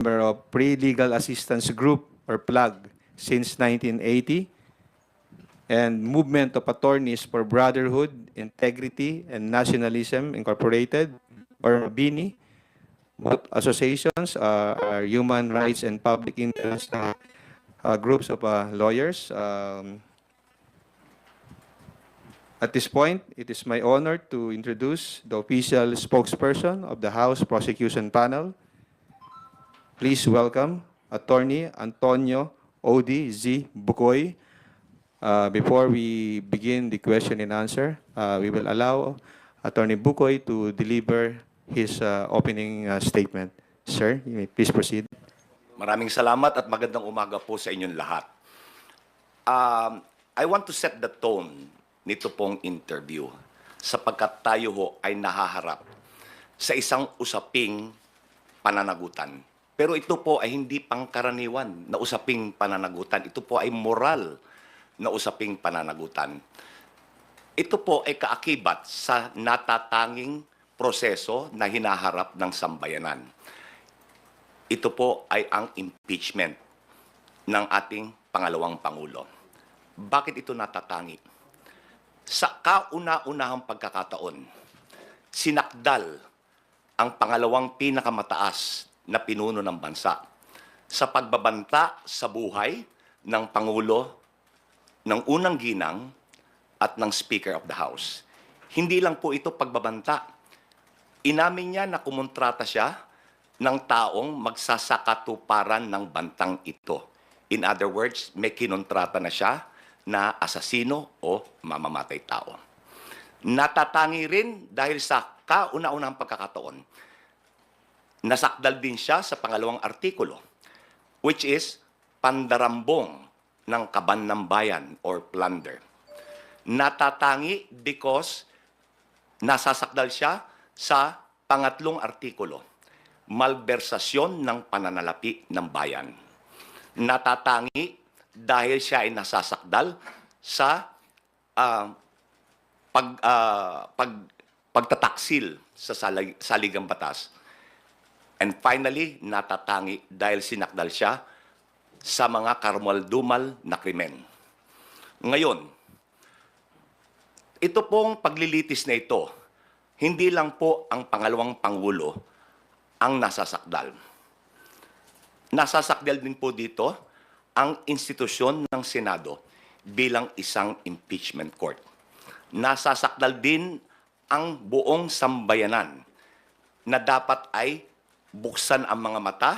member of Pre-Legal Assistance Group or PLAG since 1980 and Movement of Attorneys for Brotherhood, Integrity, and Nationalism Incorporated or BINI. Both associations are human rights and public interest groups of lawyers. At this point, it is my honor to introduce the official spokesperson of the House Prosecution Panel. Please welcome Attorney Antonio Odi Z. Bukoy. Before we begin the question and answer, we will allow Attorney Bukoy to deliver his opening statement. Sir, you may please proceed. Maraming salamat at magandang umaga po sa inyong lahat. I want to set the tone nito pong interview sapagkat tayo ho ay nahaharap sa isang usaping pananagutan. Pero ito po ay hindi pangkaraniwan na usaping pananagutan. Ito po ay moral na usaping pananagutan. Ito po ay kaakibat sa natatanging proseso na hinaharap ng sambayanan. Ito po ay ang impeachment ng ating pangalawang Pangulo. Bakit ito natatangi? Sa kauna-unahang pagkakataon, sinakdal ang pangalawang pinakamataas na pinuno ng bansa sa pagbabanta sa buhay ng Pangulo, ng unang ginang at ng Speaker of the House. Hindi lang po ito pagbabanta. Inamin niya na kumontrata siya ng taong magsasakatuparan ng bantang ito. In other words, may kinontrata na siya na asasino o mamamatay tao. Natatangi rin dahil sa kauna-unahang pagkakataon, nasakdal din siya sa pangalawang artikulo, which is pandarambong ng kaban ng bayan or plunder. Natatangi because nasasakdal siya sa pangatlong artikulo, malbersasyon ng pananalapi ng bayan. Natatangi dahil siya ay nasasakdal sa pagtataksil sa saligang batas. And finally, natatangi dahil sinakdal siya sa mga karmaldumal na krimen. Ngayon, ito pong paglilitis na ito, hindi lang po ang pangalawang Pangulo ang nasasakdal. Nasasakdal din po dito ang institusyon ng Senado bilang isang impeachment court. Nasasakdal din ang buong sambayanan na dapat ay buksan ang mga mata,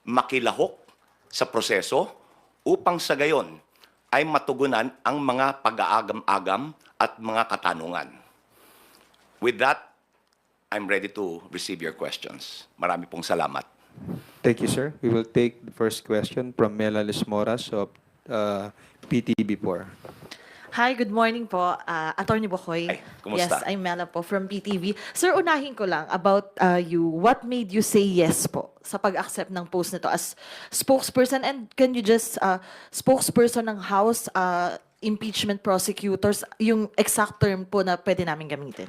makilahok sa proseso upang sa gayon ay matugunan ang mga pag-aagam-agam at mga katanungan. With that, I'm ready to receive your questions. Marami pong salamat. Thank you, sir. We will take the first question from Mela Lismoras of PTV4. Hi, good morning po, Attorney Bukoy. Ay, kumusta? Yes, I'm Mela po from PTV. Sir, unahin ko lang about you. What made you say yes po sa pag-accept ng post nito as spokesperson? And can you just, spokesperson ng House impeachment prosecutors, yung exact term po na pwede namin gamitin?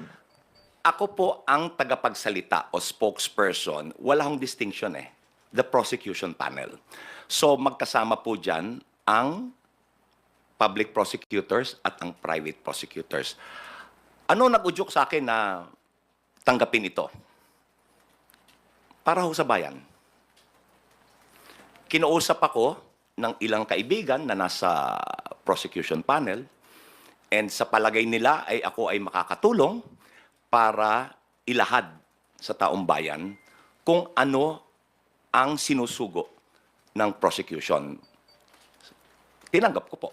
Ako po ang tagapagsalita o spokesperson, wala akong distinction the prosecution panel. So magkasama po dyan ang public prosecutors at ang private prosecutors. Ano nag-udyok sa akin na tanggapin ito? Para ho sa bayan. Kinausap ako ng ilang kaibigan na nasa prosecution panel and sa palagay nila ay ako ay makakatulong para ilahad sa taong bayan kung ano ang sinusugo ng prosecution. Tinanggap ko po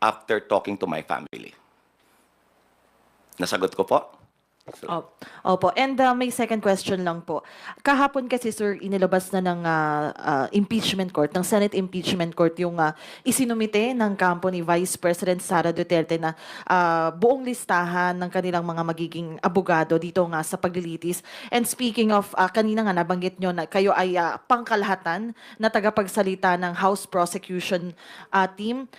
after talking to my family. Nasagot ko po? Opo. And may second question lang po. Kahapon kasi, sir, inilabas na ng impeachment court, ng Senate impeachment court, yung isinumite ng kampo ni Vice President Sara Duterte na buong listahan ng kanilang mga magiging abogado dito nga sa paglilitis. And speaking of, kanina nga nabanggit nyo na kayo ay pangkalahatan na tagapagsalita ng House Prosecution Team.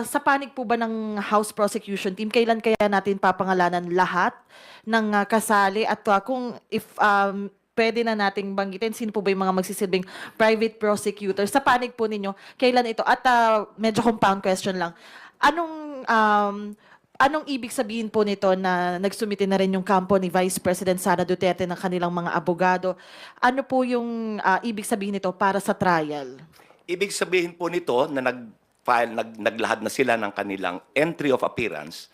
Sa panig po ba ng House Prosecution Team, kailan kaya natin papangalanan lahat ng kasali at kung if pwede na nating banggitin? Sino po ba yung mga magsisilbing private prosecutors? Sa panig po ninyo, kailan ito? At medyo compound question lang. Anong ibig sabihin po nito na nagsumite na rin yung kampo ni Vice President Sara Duterte ng kanilang mga abogado? Ano po yung ibig sabihin nito para sa trial? Ibig sabihin po nito na naglahad na sila ng kanilang entry of appearance,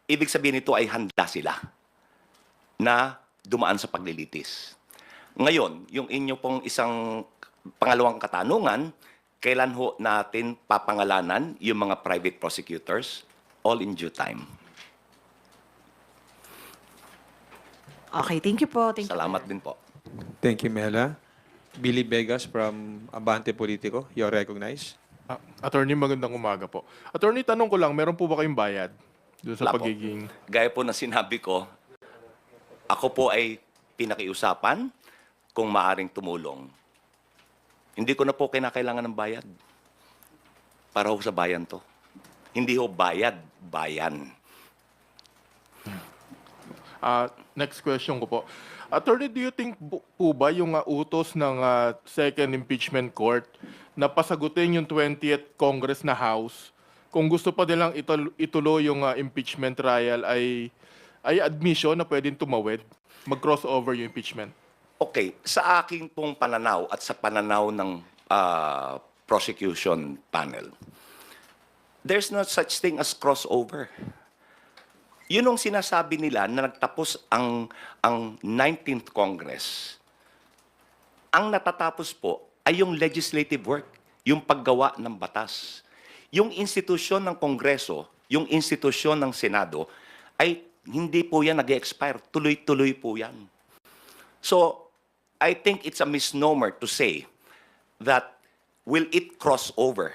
ibig sabihin nito ay handa sila na dumaan sa paglilitis. Ngayon, yung inyo pong isang pangalawang katanungan, kailan ho natin papangalanan yung mga private prosecutors? All in due time. Okay, thank you po. Thank you. Salamat din po. Thank you, Mela. Billy Vegas from Abante Politico, you're recognized. Attorney, magandang umaga po. Attorney, tanong ko lang, meron po ba kayong bayad doon sa Wala po. pagiging... Gaya po na sinabi ko, ako po ay pinakiusapan kung maaring tumulong. Hindi ko na po kinakailangan ng bayad. Para ho sa bayan to. Hindi ho bayad, bayan. Next question ko po. Attorney, do you think po ba yung utos ng second impeachment court na pasagutin yung 20th Congress na House kung gusto pa nilang ituloy yung impeachment trial ay admission na pwedeng tumawid, mag-crossover yung impeachment? Okay, sa aking pong pananaw at sa pananaw ng prosecution panel, there's no such thing as crossover. Yun ang sinasabi nila na nagtapos ang 19th Congress. Ang natatapos po ay yung legislative work, yung paggawa ng batas. Yung institusyon ng Kongreso, yung institusyon ng Senado, ay hindi po yan nag-expire. Tuloy-tuloy po yan. So, I think it's a misnomer to say that will it cross over?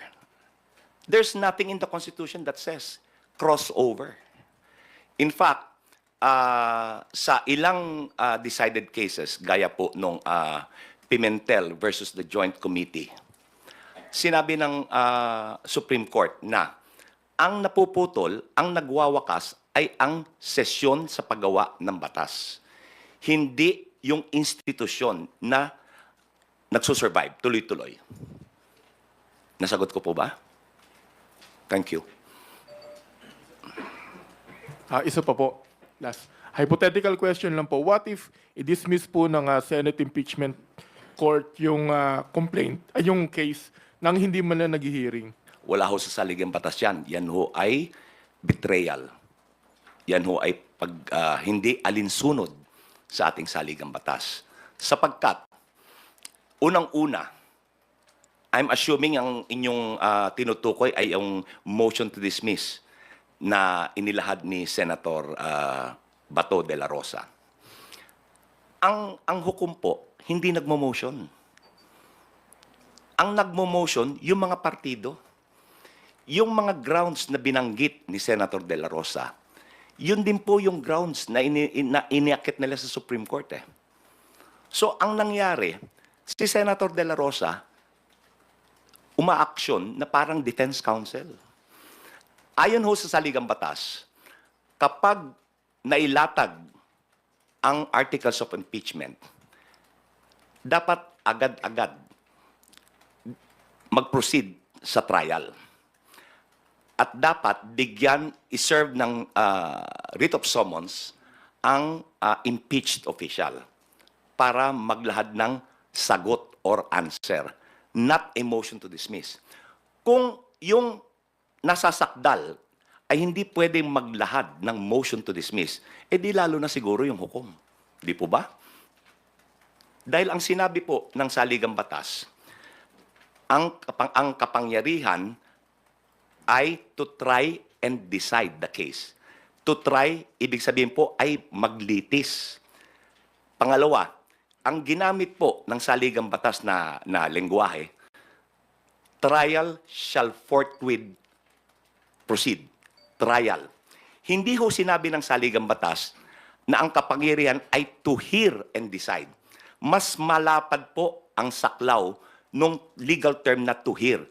There's nothing in the Constitution that says crossover. In fact, sa ilang decided cases, gaya po nung Pimentel versus the Joint Committee, sinabi ng Supreme Court na ang napuputol, ang nagwawakas ay ang sesyon sa paggawa ng batas. Hindi yung institusyon na nagsusurvive, tuloy-tuloy. Nasagot ko po ba? Thank you. Isa pa po. Last. Hypothetical question lang po. What if i-dismiss po ng Senate Impeachment Court yung complaint, ay yung case, nang hindi man na nag-hearing? Wala ho sa saligang batas yan. Yan ho ay betrayal. Yan ho ay hindi alinsunod sa ating saligang batas. Sapagkat, unang-una, I'm assuming ang inyong tinutukoy ay yung motion to dismiss na inilahad ni Senator Bato de la Rosa. Ang hukom po, hindi nagmo-motion. Ang nagmo-motion, yung mga partido. Yung mga grounds na binanggit ni Senator de la Rosa, yun din po yung grounds na iniakit nila sa Supreme Court. So, ang nangyari, si Senator de la Rosa, umaaksyon na parang defense counsel. Ayon ho sa saligang batas, kapag nailatag ang articles of impeachment, dapat agad-agad mag-proceed sa trial. At dapat bigyan, iserve ng writ of summons ang impeached official para maglahad ng sagot or answer, not a motion to dismiss. Kung yung nasasakdal ay hindi pwedeng maglahad ng motion to dismiss, di lalo na siguro yung hukom. Di po ba? Dahil ang sinabi po ng saligang batas, ang kapangyarihan ay to try and decide the case. To try, ibig sabihin po, ay maglitis. Pangalawa, ang ginamit po ng saligang batas na lengguwahe, trial shall forthwith proceed. Trial. Hindi ho sinabi ng saligang batas na ang kapangyarihan ay to hear and decide. Mas malapad po ang saklaw nung legal term na to hear.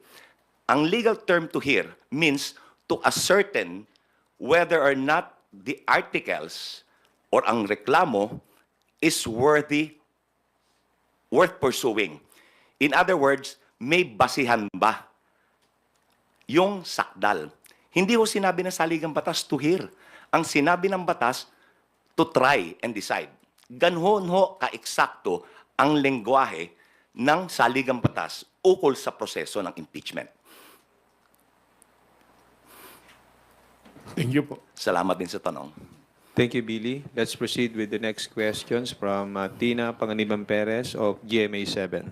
Ang legal term to hear means to ascertain whether or not the articles or ang reklamo is worthy worth pursuing. In other words, may basihan ba yung sakdal? Hindi ho sinabi ng saligang batas to hear. Ang sinabi ng batas, to try and decide. Ganun ho ka-eksakto ang lengguwahe ng saligang batas ukol sa proseso ng impeachment. Thank you po. Salamat din sa tanong. Thank you, Billy. Let's proceed with the next questions from Tina Panganiban Perez of GMA7.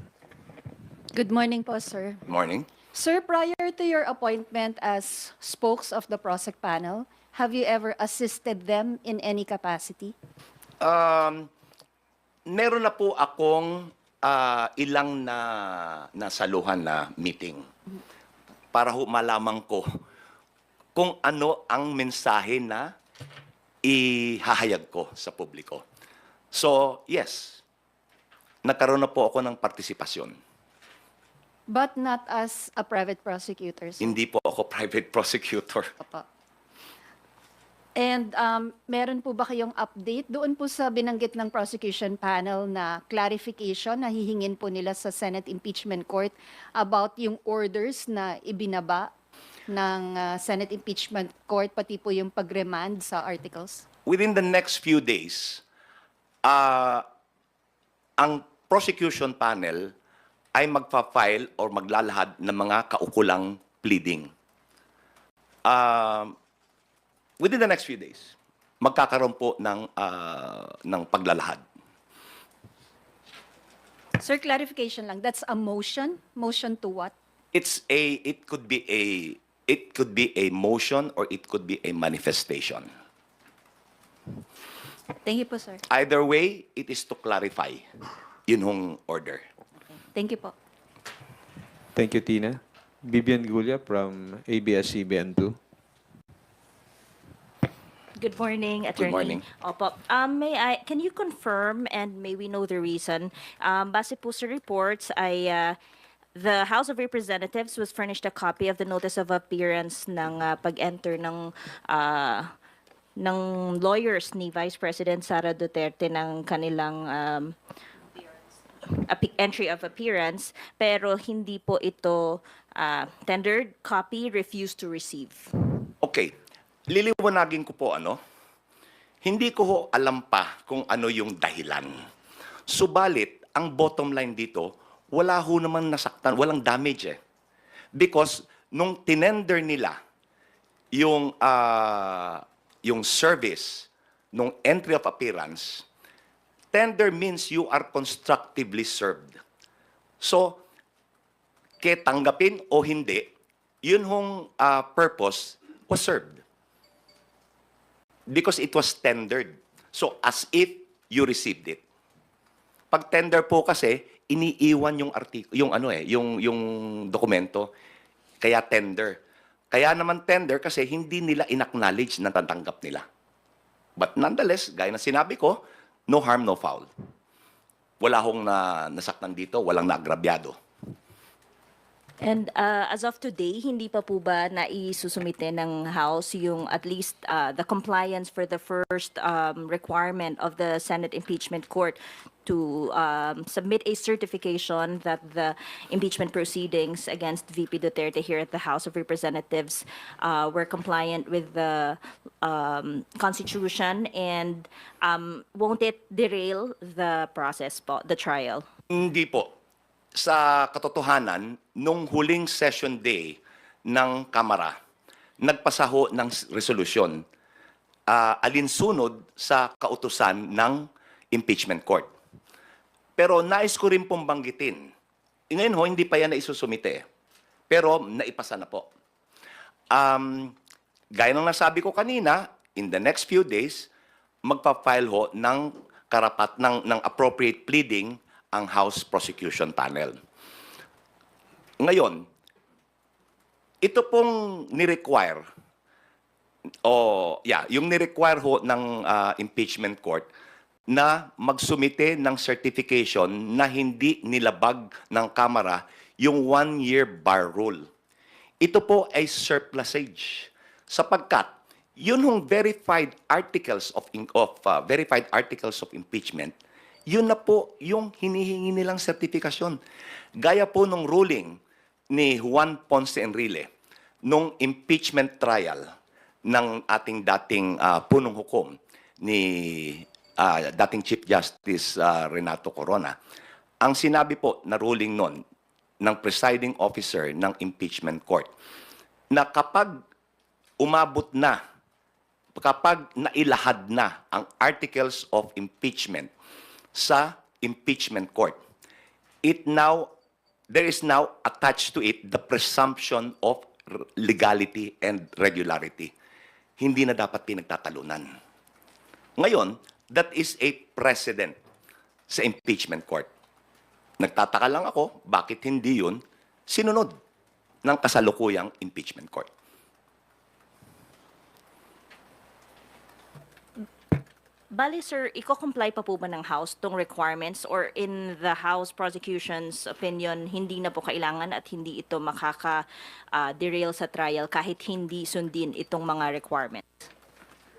Good morning po, sir. Good morning. Sir, prior to your appointment as spokes of the PROSEC panel, have you ever assisted them in any capacity? Meron na po akong ilang nasaluhan na meeting para ho malaman ko kung ano ang mensahe na ihahayag ko sa publiko. So, yes, nagkaroon na po ako ng partisipasyon. But not as a private prosecutor, sir. Hindi po ako private prosecutor. Opo. And meron po ba kayong update doon po sa binanggit ng prosecution panel na clarification na hihingin po nila sa Senate Impeachment Court about yung orders na ibinaba ng Senate Impeachment Court, pati po yung pag-remand sa articles? Within the next few days, ang prosecution panel ay magpa-file or maglalahad ng mga kaukulang pleading. Within the next few days, magkakaroon po ng paglalahad. Sir, clarification lang. That's a motion? Motion to what? It could be a motion or it could be a manifestation. Thank you po, sir. Either way, it is to clarify yun hong order. Thank you po. Thank you, Tina. Vivian Gulia from ABS-CBN2. Good morning, Attorney. morning. Opo. Can you confirm and may we know the reason? Base po sa reports ay the House of Representatives was furnished a copy of the notice of appearance ng pag-enter ng lawyers ni Vice President Sara Duterte ng kanilang entry of appearance, pero hindi po ito tendered, copy, refused to receive. Okay. Liliwanagin ko po hindi ko ho alam pa kung ano yung dahilan. Subalit, ang bottom line dito, wala ho naman nasaktan, walang damage eh. Because nung tinender nila yung service, nung entry of appearance, tender means you are constructively served. So, tanggapin o hindi, yun hong purpose was served. Because it was tendered. So, as if you received it. Pag tender po kasi, iniiwan yung dokumento. Kaya tender. Kaya naman tender kasi hindi nila inacknowledge na tatanggap nila. But nonetheless, gaya na sinabi ko, no harm, no foul. Wala hong nasaktan dito, walang naagrabyado. And as of today, hindi pa po ba naisusumite ng House yung at least the compliance for the first requirement of the Senate Impeachment Court to submit a certification that the impeachment proceedings against VP Duterte here at the House of Representatives were compliant with the Constitution, and won't it derail the process po, the trial? Hindi po. Sa katotohanan, nung huling session day ng Kamara, nagpasaho ng resolusyon alinsunod sa kautusan ng impeachment court. Pero nais ko rin pong banggitin, ngayon ho, hindi pa yan naisusumite, pero naipasa na po. Gaya ng nasabi ko kanina, in the next few days, magpa-file ho ng appropriate pleading ang House Prosecution Panel. Ngayon, ito pong ni-require, yung ni-require ho ng impeachment court na magsumite ng certification na hindi nilabag ng Kamara yung 1-year bar rule. Ito po ay surplusage sapagkat yun hong verified articles of impeachment, Yun na po yung hinihingi nilang sertifikasyon. Gaya po nung ruling ni Juan Ponce Enrile nung impeachment trial ng ating dating punong hukom ni dating Chief Justice Renato Corona. Ang sinabi po na ruling nun ng presiding officer ng impeachment court na kapag umabot na, kapag nailahad na ang articles of impeachment sa impeachment court, there is now attached to it the presumption of legality and regularity. Hindi na dapat pinagtatalunan. Ngayon, that is a precedent sa impeachment court. Nagtataka lang ako, bakit hindi yun sinunod ng kasalukuyang impeachment court? Bali, sir, i-comply pa po ba ng House tong requirements or in the House prosecution's opinion, hindi na po kailangan at hindi ito makaka-derail sa trial kahit hindi sundin itong mga requirements?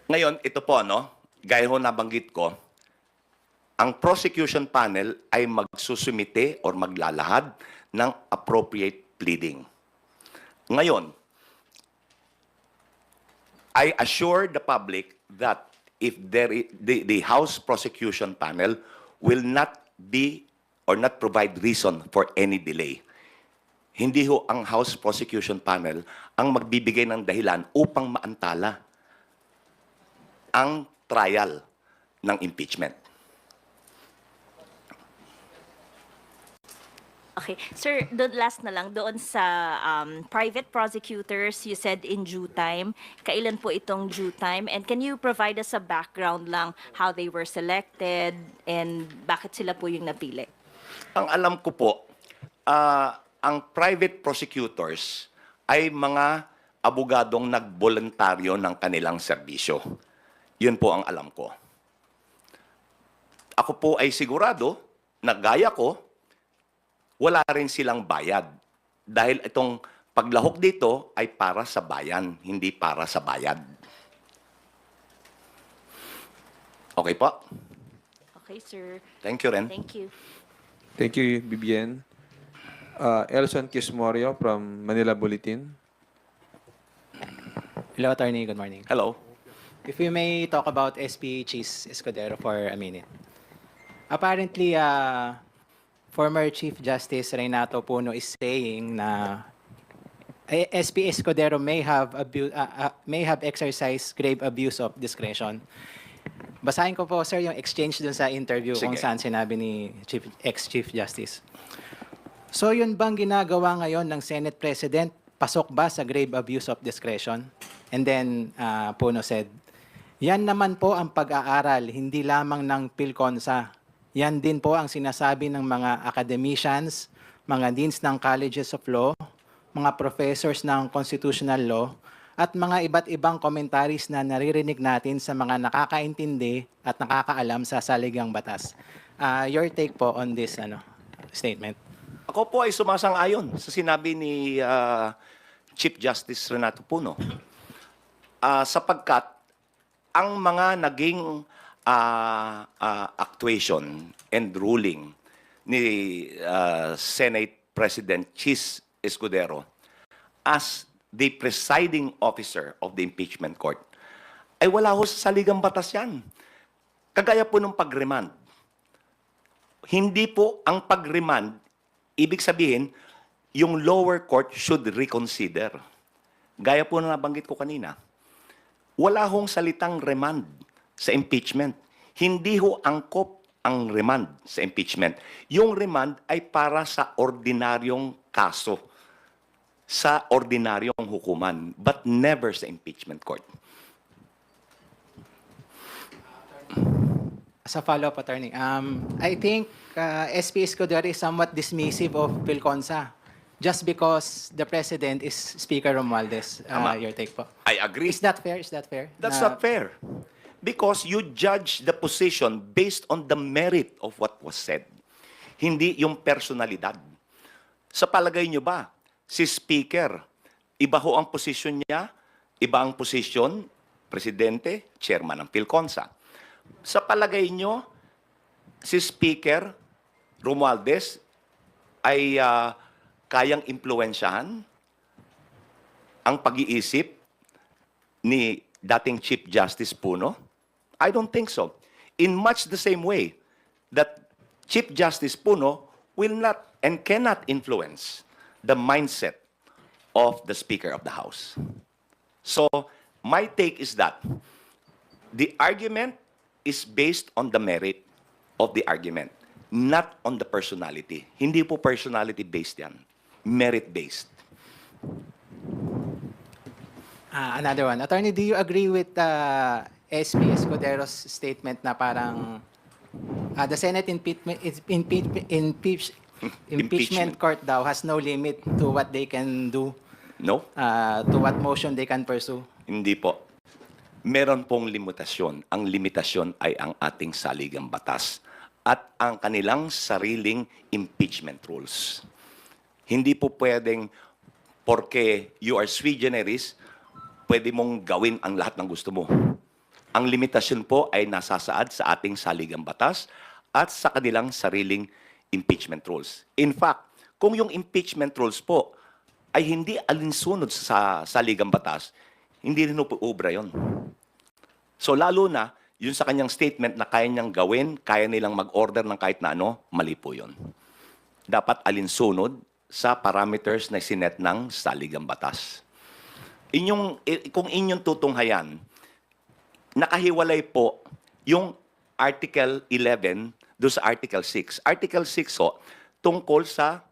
Ngayon, ito po, no? Gaya ho nabanggit ko, ang prosecution panel ay magsusumite or maglalahad ng appropriate pleading. Ngayon, I assure the public that if the House prosecution panel will not be or not provide reason for any delay. Hindi ho ang House prosecution panel ang magbibigay ng dahilan upang maantala ang trial ng impeachment. Okay. Sir, last na lang, doon sa private prosecutors, you said in due time. Kailan po itong due time? And can you provide us a background lang how they were selected and bakit sila po yung napili? Ang alam ko po, ang private prosecutors ay mga abogadong nagboluntaryo ng kanilang serbisyo. Yun po ang alam ko. Ako po ay sigurado na gaya ko, wala rin silang bayad. Dahil itong paglahok dito ay para sa bayan, hindi para sa bayad. Okay po? Okay, sir. Thank you, Ren. Thank you. Thank you, Bibian. Elson Kismorio from Manila Bulletin. Hello, Attorney. Good morning. Hello. If we may talk about SP Chis Escudero for a minute. Apparently, former Chief Justice Renato Puno is saying na SP Escudero may have exercised grave abuse of discretion. Basahin ko po, sir, yung exchange dun sa interview kung Sige. saan sinabi ni ex-Chief Justice. So yun bang ginagawa ngayon ng Senate President? Pasok ba sa grave abuse of discretion? And then Puno said, yan naman po ang pag-aaral, hindi lamang ng PhilConsa. Yan din po ang sinasabi ng mga academicians, mga deans ng colleges of law, mga professors ng constitutional law, at mga iba't ibang commentaries na naririnig natin sa mga nakakaintindi at nakakaalam sa saligang batas. Your take po on this statement? Ako po ay sumasang-ayon sa sinabi ni Chief Justice Renato Puno. Sapagkat ang mga naging actuation and ruling ni Senate President Chis Escudero as the presiding officer of the impeachment court ay wala ho sa saligang batas yan. Kagaya po ng pag-remand. Hindi po ang pag-remand, ibig sabihin, yung lower court should reconsider. Gaya po na nabanggit ko kanina. Wala hong salitang remand sa impeachment. Hindi ho angkop ang remand sa impeachment. Yung remand ay para sa ordinaryong kaso, sa ordinaryong hukuman, but never sa impeachment court. As a follow-up, Attorney, I think SP Escudero is somewhat dismissive of PhilConsa just because the President is Speaker Romualdez. Tama. Your take po. I agree. Is that fair? Is that fair? That's Na- not fair. Because you judge the position based on the merit of what was said. Hindi yung personalidad. Sa palagay nyo ba, si Speaker, iba ho ang posisyon niya, iba ang posisyon, Presidente, Chairman ng PhilConsa. Sa palagay nyo, si Speaker Romualdez ay kayang impluwensyahan ang pag-iisip ni dating Chief Justice Puno? I don't think so. In much the same way that Chief Justice Puno will not and cannot influence the mindset of the Speaker of the House. So, my take is that the argument is based on the merit of the argument, not on the personality. Hindi po personality-based yan. Merit-based. Another one. Attorney, do you agree with SP Escudero's statement na parang the Senate impeachment court daw has no limit to what they can do, No? to what motion they can pursue? Hindi po. Meron pong limitasyon. Ang limitasyon ay ang ating saligang batas at ang kanilang sariling impeachment rules. Hindi po pwedeng porque you are sui generis, pwede mong gawin ang lahat ng gusto mo. Ang limitasyon po ay nasasaad sa ating saligang batas at sa kanilang sariling impeachment rules. In fact, kung yung impeachment rules po ay hindi alinsunod sa saligang batas, hindi rin po obra yun. So lalo na, yun sa kanyang statement na kaya niyang gawin, kaya nilang mag-order ng kahit na ano, mali po yun. Dapat alinsunod sa parameters na sinet ng saligang batas. Kung inyong tutunghayan, nakahiwalay po yung Article 11 do sa Article 6. Article 6 ho, tungkol sa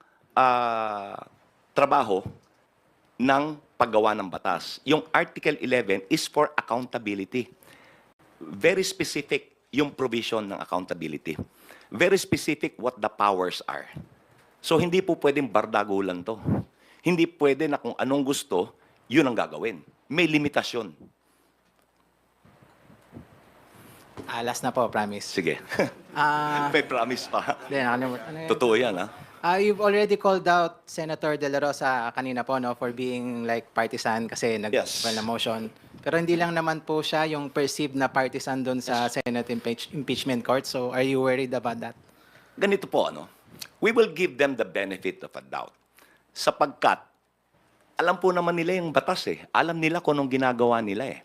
trabaho ng paggawa ng batas. Yung Article 11 is for accountability. Very specific yung provision ng accountability. Very specific what the powers are. So hindi po pwedeng bardagulan to. Hindi pwede na kung anong gusto, yun ang gagawin. May limitasyon. Last na po, promise. Sige. Ah, May promise pa. then, ano yun? Totoo yan, ha? You've already called out Senator De La Rosa kanina po, no, for being like partisan kasi Yes. nag-file na motion. Pero hindi lang naman po siya yung perceived na partisan doon sa Senate impeachment court. So are you worried about that? Ganito po, ano? We will give them the benefit of a doubt. Sapagkat, alam po naman nila yung batas eh. Alam nila kung anong ginagawa nila eh.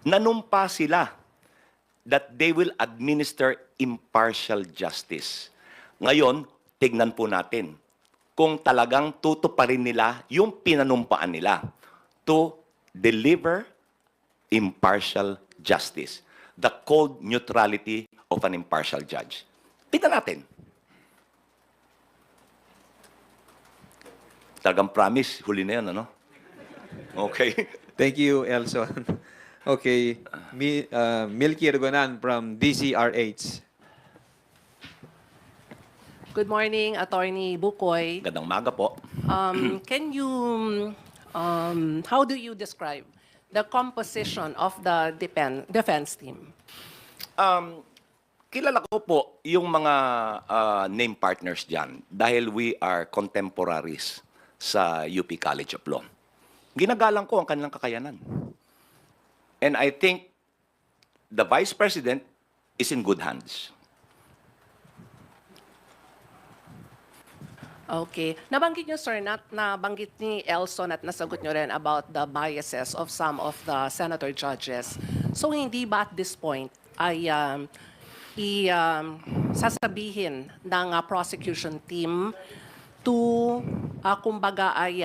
Nanumpa sila that they will administer impartial justice. Ngayon, tignan po natin kung talagang tutuparin nila yung pinanumpaan nila to deliver impartial justice. The cold neutrality of an impartial judge. Tignan natin. Talagang promise, huli na yan, ano? Okay. Thank you, Elson. Okay, Milky Ergonan from DCRH. Good morning, Attorney Bukoy. Gandang maga po. Can you, how do you describe the composition of the defense team? Kilala ko po yung mga name partners dyan dahil we are contemporaries sa UP College of Law. Ginagalang ko ang kanilang kakayanan. And I think the Vice President is in good hands. Okay. Nabanggit nyo, sir, nabanggit ni Elson at nasagot nyo rin about the biases of some of the senator judges. So, hindi ba at this point ay sasabihin ng prosecution team to, kumbaga, ay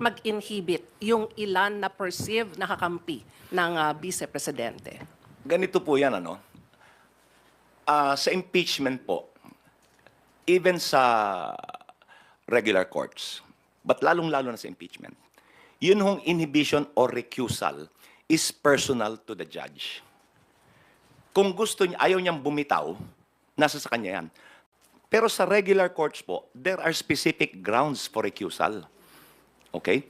mag-inhibit yung ilan na perceived na kakampi ng vice-presidente? Ganito po yan, ano? Sa impeachment po, even sa regular courts, but lalong-lalo na sa impeachment, yun hong inhibition or recusal is personal to the judge. Kung gusto niya, ayaw niyang bumitaw, nasa sa kanya yan. Pero sa regular courts po, there are specific grounds for recusal. Okay?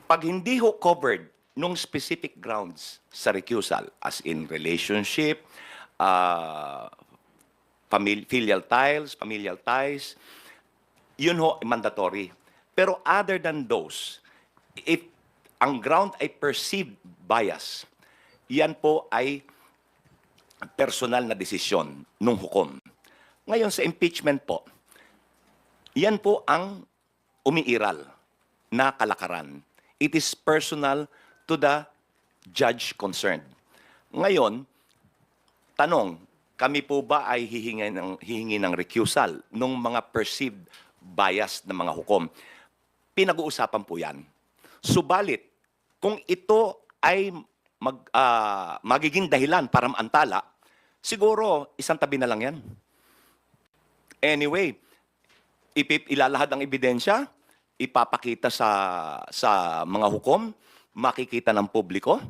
Pag hindi ho covered nung specific grounds sa recusal, as in relationship, familial ties, yun ho, mandatory. Pero other than those, if ang ground ay perceived bias, yan po ay personal na desisyon ng hukom. Ngayon sa impeachment po, yan po ang umiiral na kalakaran. It is personal to the judge concerned. Ngayon, tanong, kami po ba ay hihingi ng recusal ng mga perceived bias ng mga hukom? Pinag-uusapan po yan. Subalit, kung ito ay magiging dahilan para maantala, siguro isang tabi na lang yan. Anyway, ilalahad ang ebidensya, ipapakita sa mga hukom, makikita ng publiko,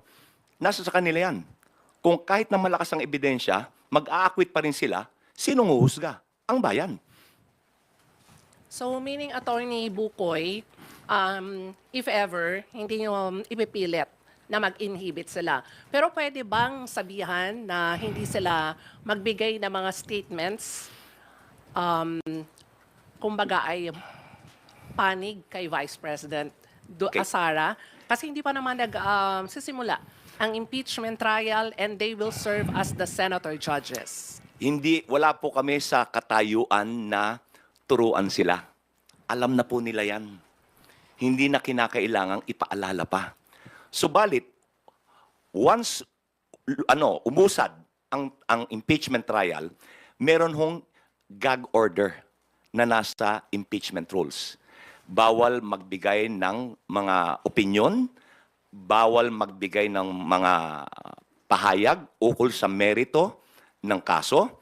nasa sa kanila yan. Kung kahit na malakas ang ebidensya, mag-aakwit pa rin sila, sinong huhusga? Ang bayan. So, meaning, Attorney Bukoy, if ever, hindi nyo ipipilit na mag-inhibit sila. Pero pwede bang sabihan na hindi sila magbigay ng mga statements, kumbaga ay panig kay Vice President Okay. Sara? Kasi hindi pa naman sisimula ang impeachment trial and they will serve as the senator judges. Wala po kami sa katayuan na turuan sila. Alam na po nila yan. Hindi na kinakailangang ipaalala pa. Subalit, once umusad ang impeachment trial, meron hong gag order na nasa impeachment rules. Bawal magbigay ng mga opinyon, bawal magbigay ng mga pahayag ukol sa merito ng kaso,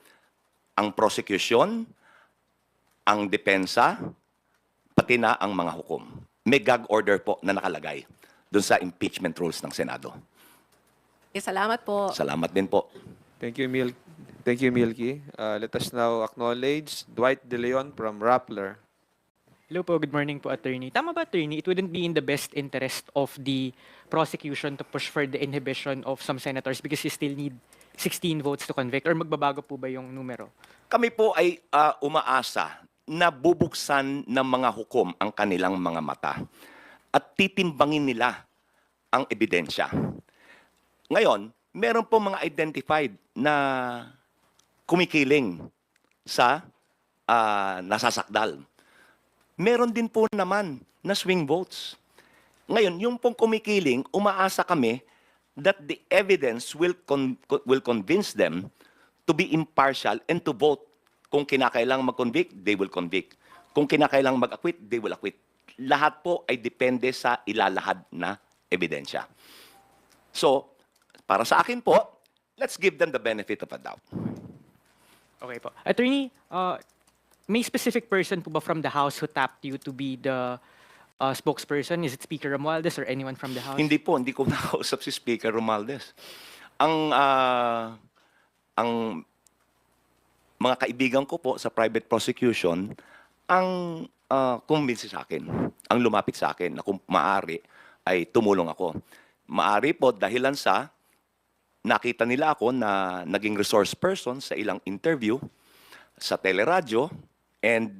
ang prosecution, ang depensa, pati na ang mga hukom. May gag order po na nakalagay doon sa impeachment rules ng Senado. Salamat po. Salamat din po. Thank you, Milky. Let us now acknowledge Dwight De Leon from Rappler. Hello po, good morning po, attorney. Tama ba, attorney, it wouldn't be in the best interest of the prosecution to push for the inhibition of some senators because you still need 16 votes to convict? Or magbabago po ba yung numero? Kami po ay umaasa na bubuksan ng mga hukom ang kanilang mga mata at titimbangin nila ang ebidensya. Ngayon, meron po mga identified na kumikiling sa nasasakdal. Meron din po naman na swing votes. Ngayon, yung pong kumikiling, umaasa kami that the evidence will convince them to be impartial and to vote. Kung kinakailangang mag-convict, they will convict. Kung kinakailangang mag-acquit, they will acquit. Lahat po ay depende sa ilalahad na ebidensya. So, para sa akin po, let's give them the benefit of a doubt. Okay po. Attorney, may specific person po ba from the House who tapped you to be the spokesperson? Is it Speaker Romualdez or anyone from the House? Hindi po, hindi ko nakausap si Speaker Romualdez. Ang mga kaibigan ko po sa private prosecution, ang kumbinsi sa akin, ang lumapit sa akin na kung maaari ay tumulong ako. Maaari po dahilan sa nakita nila ako na naging resource person sa ilang interview sa teleradyo and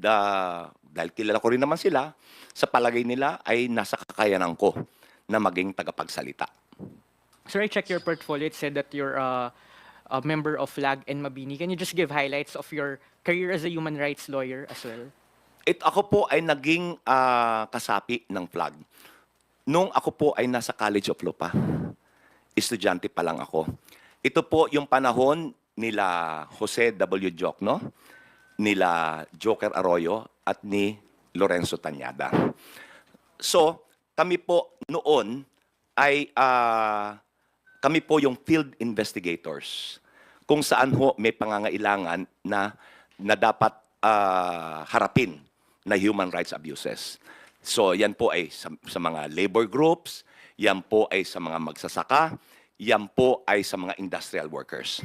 dahil kilala ko rin naman sila, sa palagay nila ay nasa kakayanan ko na maging tagapagsalita. Sir, I checked your portfolio. It said that you're a member of FLAG and Mabini. Can you just give highlights of your career as a human rights lawyer as well? Ako po ay naging kasapi ng FLAG. Nung ako po ay nasa College of Law pa. Estudyante pa lang ako. Ito po yung panahon nila Jose W. Jocno, nila Joker Arroyo, at ni Lorenzo Tañada. So, kami po noon ay kami po yung field investigators kung saan ho may pangangailangan na dapat harapin na human rights abuses. So, yan po ay sa mga labor groups, yan po ay sa mga magsasaka, yan po ay sa mga industrial workers.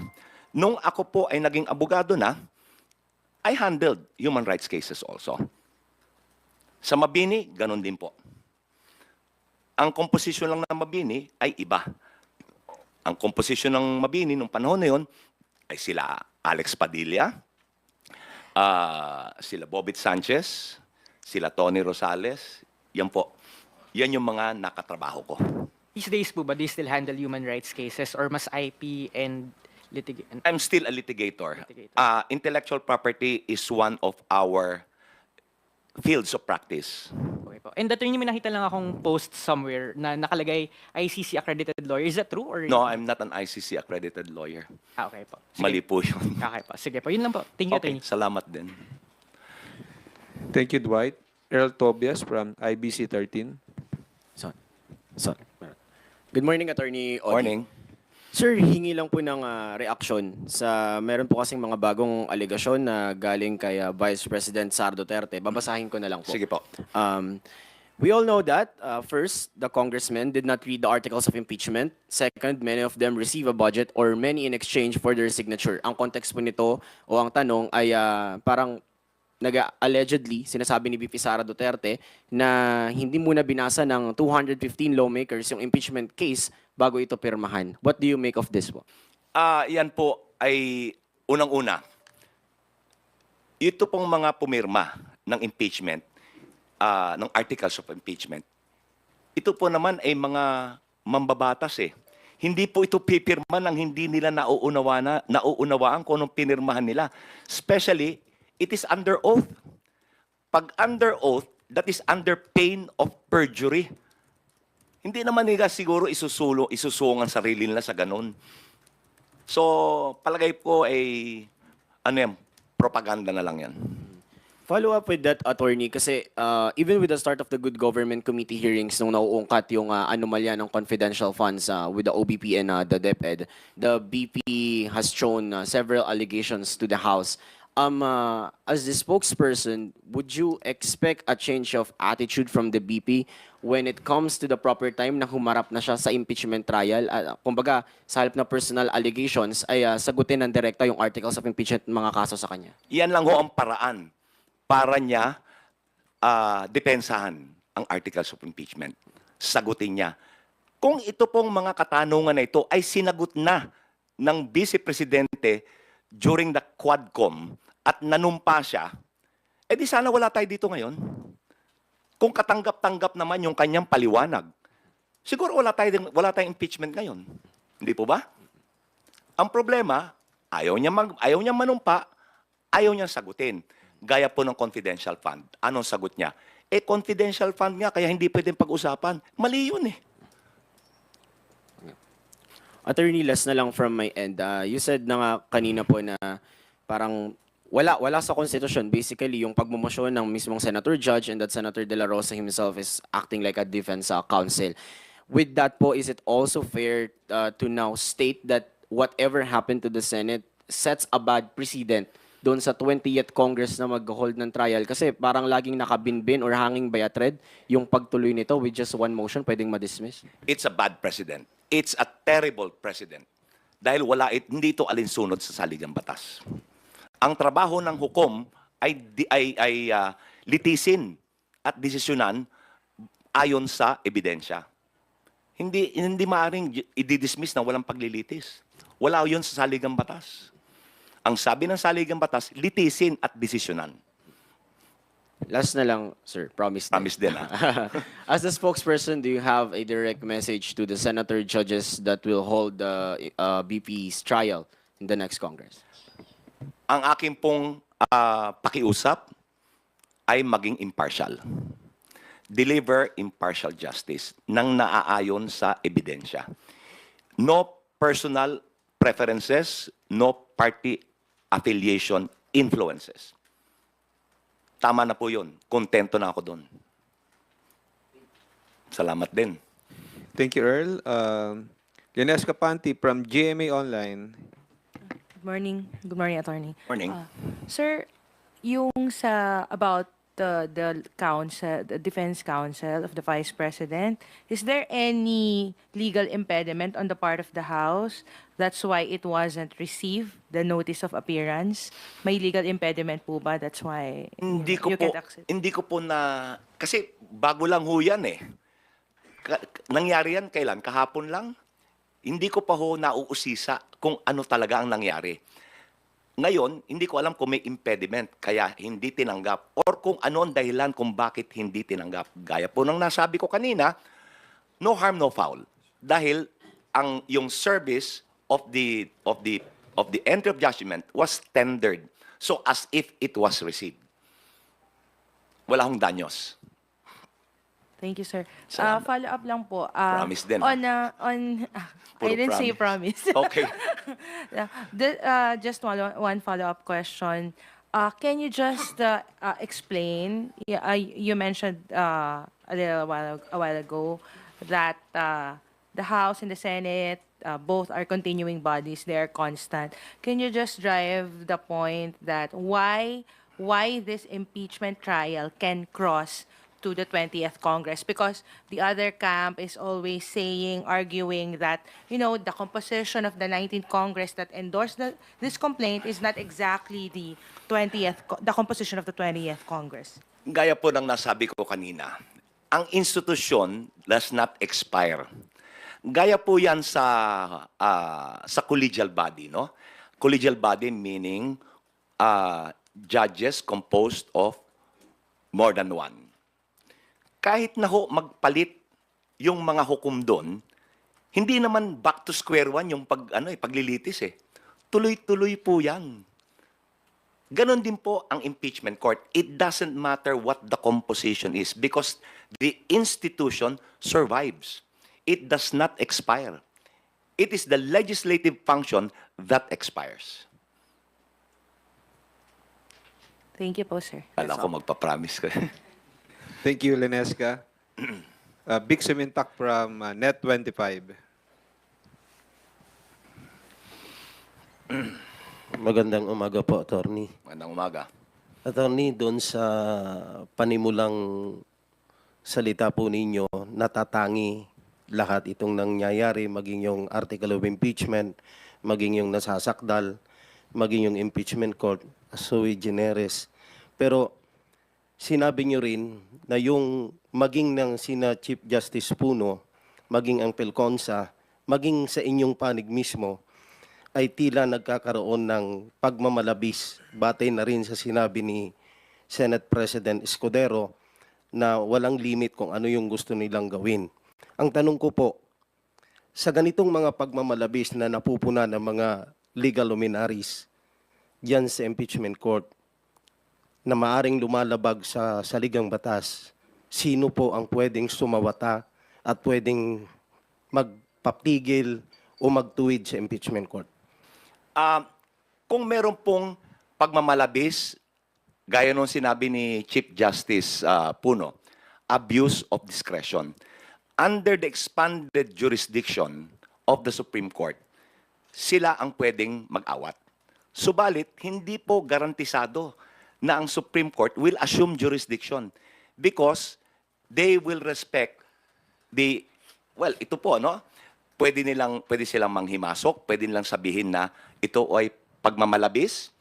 Nung ako po ay naging abogado na, I handled human rights cases also. Sa Mabini, ganun din po. Ang komposisyon lang ng Mabini ay iba. Ang komposisyon ng Mabini nung panahon na yun ay sila Alex Padilla, sila Bobit Sanchez, sila Tony Rosales. Yan po. Yan yung mga nakatrabaho ko. These days po ba, do you still handle human rights cases or mas IP and I'm still a litigator. Litigator. Intellectual property is one of our fields of practice. Okay po. And attorney, may nakita lang akong post somewhere na nakalagay ICC accredited lawyer. Is that true or No, I'm not an ICC accredited lawyer. Okay po. Sige. Mali po yun. Okay po. Sige po. Yun lang po. Thank you, Okay, attorney. salamat din. Thank you, Dwight. Earl Tobias from IBC 13. So, good morning, Attorney Odi. Morning. Sir, hingi lang po ng reaksyon sa meron po kasing mga bagong alegasyon na galing kay Vice President Sara Duterte. Babasahin ko na lang po. Sige po. We all know that, first, the congressmen did not read the articles of impeachment. Second, many of them receive a budget or many in exchange for their signature. Ang context po nito o ang tanong ay parang allegedly, sinasabi ni VP Sara Duterte na hindi muna binasa ng 215 lawmakers yung impeachment case bago ito pirmahan. What do you make of this po? Yan po ay unang-una. Ito pong mga pumirma ng impeachment, ng articles of impeachment, ito po naman ay mga mambabatas eh. Hindi po ito pipirma ng hindi nila nauunawaan kung anong pinirmahan nila. Especially, it is under oath. Pag under oath, that is under pain of perjury. Hindi naman nila siguro isusungan sarili nila sa ganun. So, palagay ko ay, propaganda na lang yan. Follow up with that, attorney, kasi even with the start of the Good Government Committee hearings nung nauungkat yung anomalya ng confidential funds with the OBP and the DepEd, the BP has shown several allegations to the House. As the spokesperson, would you expect a change of attitude from the BP when it comes to the proper time na humarap na siya sa impeachment trial? Kumbaga, sa halip na personal allegations, ay sagutin ng direkta yung articles of impeachment ng mga kaso sa kanya? Yan lang ho ang paraan para niya depensahan ang articles of impeachment. Sagutin niya. Kung ito pong mga katanungan na ito ay sinagot na ng Vice Presidente during the Quadcom at nanumpa siya, di sana wala tayo dito ngayon. Kung katanggap-tanggap naman yung kanyang paliwanag, siguro wala tayong impeachment ngayon. Hindi po ba? Ang problema, ayaw niya manumpa, ayaw niya sagutin. Gaya po ng confidential fund. Anong sagot niya? Confidential fund nga, kaya hindi pwedeng pag-usapan. Mali yun eh. Attorney, last na lang from my end. You said na nga kanina po na parang wala sa konstitusyon. Basically, yung pagmumosyon ng mismong Senator Judge and that Senator De La Rosa himself is acting like a defense counsel. With that po, is it also fair to now state that whatever happened to the Senate sets a bad precedent doon sa 20th Congress na mag-hold ng trial? Kasi parang laging nakabinbin or hanging by a thread yung pagtuloy nito with just one motion pwedeng ma-dismiss. It's a bad precedent. It's a terrible precedent. Dahil hindi ito alinsunod sa saligang batas. Ang trabaho ng hukom ay litisin at desisyonan ayon sa ebidensya. Hindi maaaring i-dismiss na walang paglilitis. Wala yun sa saligang batas. Ang sabi ng saligang batas, litisin at desisyonan. Last na lang, sir. Promise. Promise din, As the spokesperson, do you have a direct message to the senator judges that will hold the BP's trial in the next Congress? Ang aking pong pakiusap ay maging impartial. Deliver impartial justice nang naaayon sa ebidensya. No personal preferences, no party affiliation influences. Tama na po yun. Kontento na ako doon. Salamat din. Thank you, Earl. Lenes Capanti from GMA Online. Good morning. Good morning, attorney. Morning. Sir, yung sa about the counsel, the defense counsel of the vice president, is there any legal impediment on the part of the House? That's why it wasn't received, the notice of appearance. May legal impediment po ba? That's why you can't accept. Hindi ko po na, kasi bago lang ho yan eh. Nangyari yan kailan? Kahapon lang? Hindi ko pa ho nauusisa kung ano talaga ang nangyari. Ngayon, hindi ko alam kung may impediment, kaya hindi tinanggap, or kung ano ang dahilan kung bakit hindi tinanggap. Gaya po ng nasabi ko kanina, no harm, no foul. Dahil yung service of the of the entry of judgment was tendered. So as if it was received. Wala hong danyos. Thank you, sir. Salamat. Follow up lang po. Promise din, I Puro didn't say promise. Okay. Just one follow-up question. Can you just explain? You mentioned a while ago that the House and the Senate both are continuing bodies; they are constant. Can you just drive the point that why this impeachment trial can cross to the 20th Congress? Because the other camp is always saying, arguing that, the composition of the 19th Congress that endorsed this complaint is not exactly the composition of the 20th Congress. Gaya po ng nasabi ko kanina, ang institusyon does not expire. Gaya po yan sa collegial body, no? Collegial body meaning judges composed of more than one. Kahit na ho magpalit yung mga hukom doon, hindi naman back to square one yung paglilitis eh. Tuloy-tuloy po yan. Ganon din po ang impeachment court. It doesn't matter what the composition is because the institution survives. It does not expire. It is the legislative function that expires. Thank you po, sir. Kala ko magpa-promise ka. Thank you, Lenesca. Big Simintak from Net25. Magandang umaga po, Attorney. Magandang umaga. Attorney, doon sa panimulang salita po ninyo, natatangi lahat itong nangyayari, maging yung article of impeachment, maging yung nasasakdal, maging yung impeachment court, sui generis. Pero sinabi nyo rin na yung maging ng sina Chief Justice Puno, maging ang Pelconsa, maging sa inyong panig mismo, ay tila nagkakaroon ng pagmamalabis. Batay na rin sa sinabi ni Senate President Escudero na walang limit kung ano yung gusto nilang gawin. Ang tanong ko po, sa ganitong mga pagmamalabis na napupuna ng mga legal luminaries diyan sa impeachment court na maaring lumalabag sa saligang batas, sino po ang pwedeng sumawata at pwedeng magpapigil o magtuwid sa impeachment court? Kung meron pong pagmamalabis, gaya nung sinabi ni Chief Justice Puno, abuse of discretion. Under the expanded jurisdiction of the Supreme Court, sila ang pwedeng mag-awat. Subalit, hindi po garantisado na ang Supreme Court will assume jurisdiction because they will respect ito po, no? Pwede silang manghimasok, pwede nilang sabihin na ito ay pagmamalabis.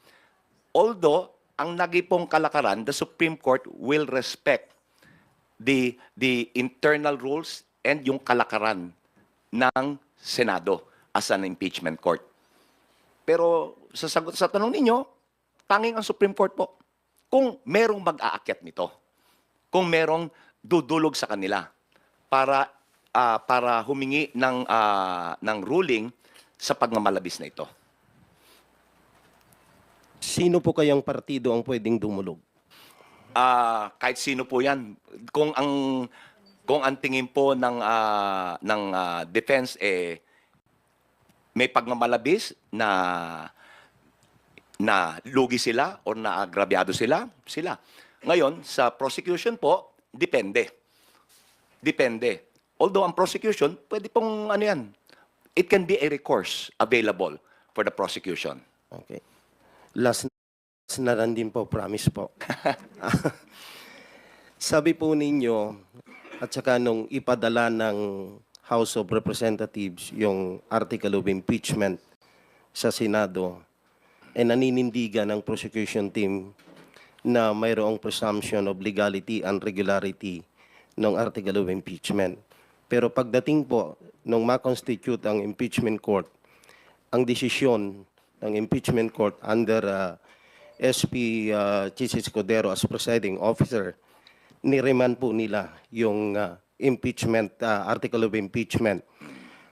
Although, ang nagipong kalakaran, the Supreme Court will respect the internal rules and yung kalakaran ng Senado as an impeachment court. Pero sa sagot sa tanong ninyo, tanging ang Supreme Court po. Kung merong mag-aakyat nito, kung merong dudulog sa kanila para humingi ng ruling sa pagmamalabis na ito. Sino po kayang partido ang pwedeng dumulog? Kahit sino po 'yan. Kung ang tingin po ng defense may pagmamalabis na lugi sila o na agrabyado sila. Ngayon, sa prosecution po, depende. Although ang prosecution, pwede pong it can be a recourse available for the prosecution. Okay. Last na lang din po, promise po. Sabi po ninyo, at saka nung ipadala ng House of Representatives yung article of impeachment sa Senado, naninindigan ng prosecution team na mayroong presumption of legality and regularity ng article of impeachment. Pero pagdating po nung ma-constitute ang impeachment court, ang desisyon ng impeachment court under SP Chisis Escudero as presiding officer, niremand po nila yung impeachment, article of impeachment.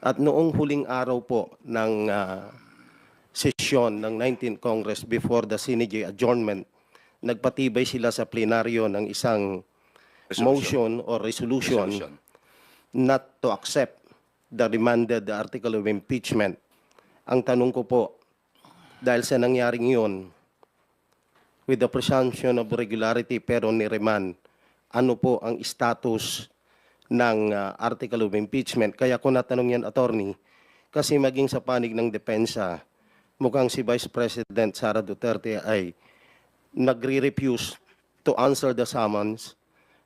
At noong huling araw po ng sesyon ng 19th Congress before the CNJ adjournment, nagpatibay sila sa plenaryo ng isang motion or resolution not to accept the remanded article of impeachment. Ang tanong ko po, dahil sa nangyaring yun, with the presumption of regularity pero ni-remand, ano po ang status ng article of impeachment? Kaya ko natanong yan, attorney, kasi maging sa panig ng depensa, mukhang si Vice President Sara Duterte ay nagre-refuse to answer the summons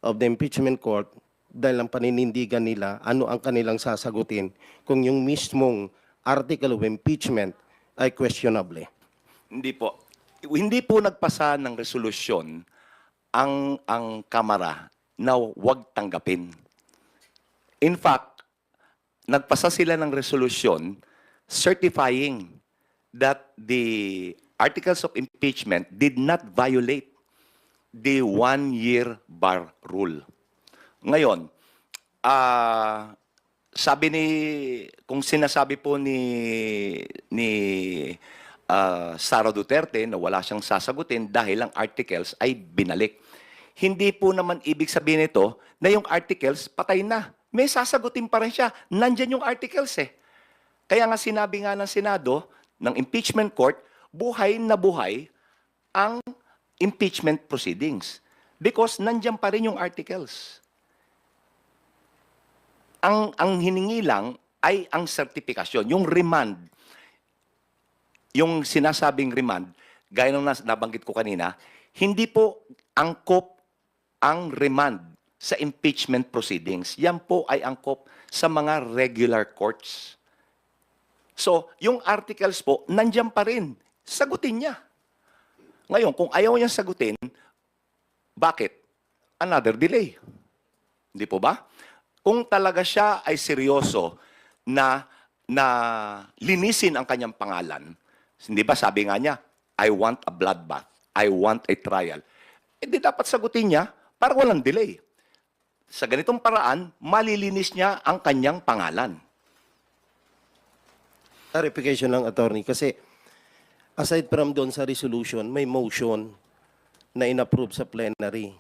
of the impeachment court dahil ang paninindigan nila ano ang kanilang sasagutin kung yung mismong article of impeachment ay questionable. Hindi po. Hindi po nagpasa ng resolusyon ang Kamara na huwag tanggapin. In fact, nagpasa sila ng resolusyon certifying that the articles of impeachment did not violate the one-year bar rule. Ngayon, kung sinasabi po ni Sara Duterte na wala siyang sasagutin dahil ang articles ay binalik. Hindi po naman ibig sabihin nito na yung articles patay na. May sasagutin pa rin siya. Nandyan yung articles eh. Kaya nga sinabi nga ng Senado, ng impeachment court, buhay na buhay ang impeachment proceedings. Because nandyan pa rin yung articles. Ang hiningi lang ay ang certification, yung remand. Yung sinasabing remand, gaya ng nabanggit ko kanina, hindi po angkop ang remand sa impeachment proceedings. Yan po ay angkop sa mga regular courts. So, yung articles po, nandyan pa rin. Sagutin niya. Ngayon, kung ayaw niyang sagutin, bakit? Another delay. Hindi po ba? Kung talaga siya ay seryoso na linisin ang kanyang pangalan, hindi ba sabi nga niya, I want a bloodbath, I want a trial. Hindi dapat sagutin niya para walang delay. Sa ganitong paraan, malilinis niya ang kanyang pangalan. Clarification lang, attorney, kasi aside from doon sa resolution, may motion na inapprove sa plenary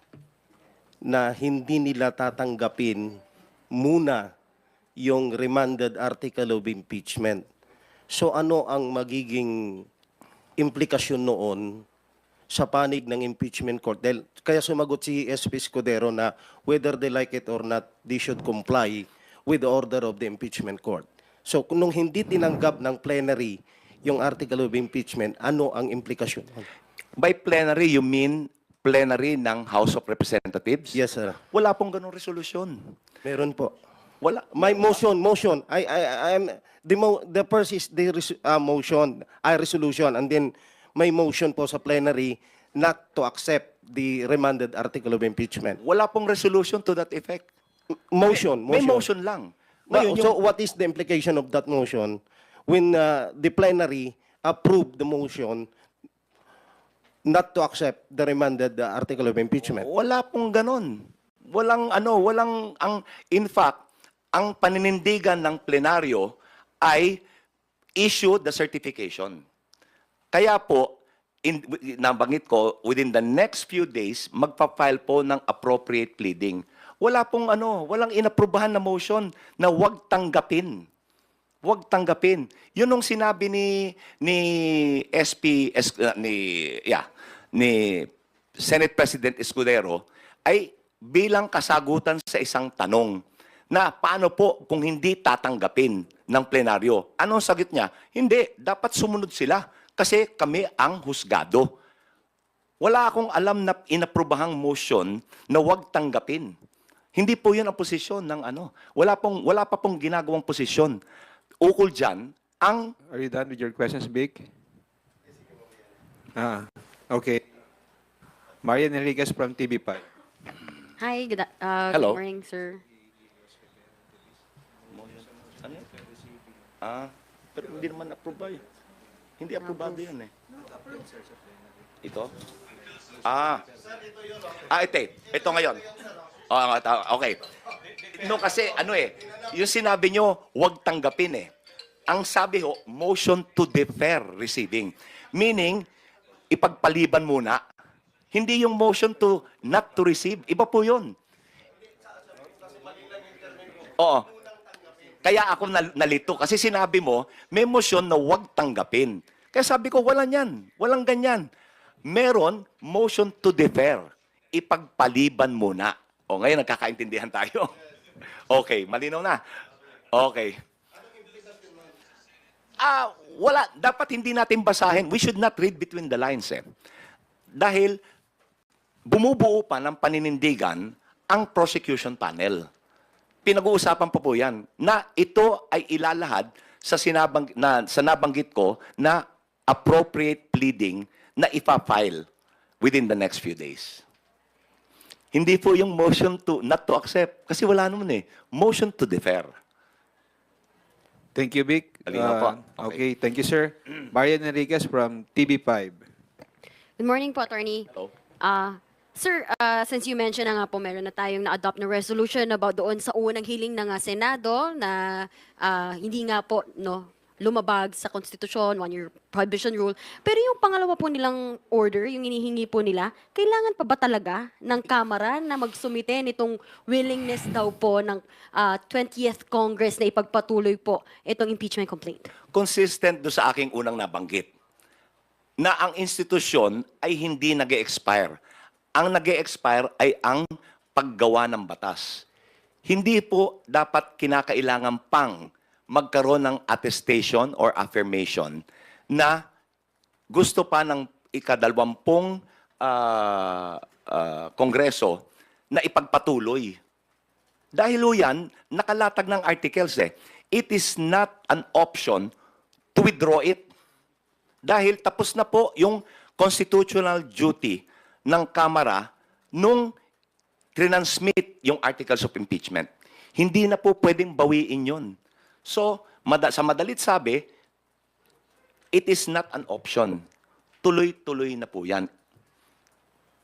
na hindi nila tatanggapin muna yung remanded article of impeachment. So ano ang magiging implikasyon noon sa panig ng impeachment court? Dahil, kaya sumagot si SP Escudero na whether they like it or not, they should comply with the order of the impeachment court. So nung hindi tinanggap ng plenary yung article of impeachment, ano ang implikasyon? By plenary, you mean plenary ng House of Representatives? Yes, sir. Wala pong ganong resolusyon. Meron po. Wala. My motion. The first is the resolution, and then may motion po sa plenary not to accept the remanded article of impeachment. Wala pong resolution to that effect. Motion. May motion lang. Ngayon, So what is the implication of that motion when the plenary approved the motion not to accept the remanded article of impeachment? wala pong ganon. In fact, ang paninindigan ng plenaryo ay issue the certification. Kaya po, nabanggit ko, within the next few days, magpa-file po ng appropriate pleading. Walang inaprubahan na motion na huwag tanggapin. Huwag tanggapin. Yun ang sinabi ni Senate President Escudero ay bilang kasagutan sa isang tanong na paano po kung hindi tatanggapin ng plenaryo. Anong sagot niya? Hindi, dapat sumunod sila kasi kami ang husgado. Wala akong alam na inaprubahang motion na huwag tanggapin. Hindi po yun ang posisyon ng Wala pa pong ginagawang posisyon. Ukol dyan, Are you done with your questions, Big? Okay. Marian Enriquez from TV5. Hi, Hello. good morning, sir. Pero hindi naman approve eh. Hindi aprobado yan eh. Ito? Ito ngayon. Okay. No, kasi yung sinabi nyo, huwag tanggapin eh. Ang sabi ho, motion to defer receiving. Meaning, ipagpaliban muna. Hindi yung motion to not to receive. Iba po yun. Oo. Kaya ako nalito kasi sinabi mo, may motion na huwag tanggapin. Kaya sabi ko, wala yan. Walang ganyan. Meron motion to defer. Ipagpaliban muna. O ngayon, nagkakaintindihan tayo. Okay, malinaw na. Okay. Wala. Dapat hindi natin basahin. We should not read between the lines. Dahil bumubuo pa ng paninindigan ang prosecution panel. Pinag-uusapan pa po yan na ito ay ilalahad sa nabanggit ko na appropriate pleading na ipa-file within the next few days. Hindi po yung motion to not to accept kasi wala naman motion to defer. Thank you, Vic. Malinaw po. Okay, thank you, sir. Marian Enriquez from TV5. Good morning po, Attorney. Hello. Sir, since you mentioned na nga po, meron na tayong na-adopt na resolution about doon sa unang hiling ng Senado na hindi nga po lumabag sa konstitusyon, one-year prohibition rule. Pero yung pangalawa po nilang order, yung inihingi po nila, kailangan pa ba talaga ng Kamara na magsumite nitong willingness daw po ng 20th Congress na ipagpatuloy po itong impeachment complaint? Consistent do sa aking unang nabanggit na ang institusyon ay hindi nag-expire. Ang nag-expire ay ang paggawa ng batas. Hindi po dapat kinakailangan pang magkaroon ng attestation or affirmation na gusto pa ng ika-20 Kongreso na ipagpatuloy. Dahil yan, nakalatag ng articles It is not an option to withdraw it. Dahil tapos na po yung constitutional duty ng Kamara nung transmit yung articles of impeachment. Hindi na po pwedeng bawiin yun. So, sa madalit sabi, it is not an option. Tuloy-tuloy na po yan.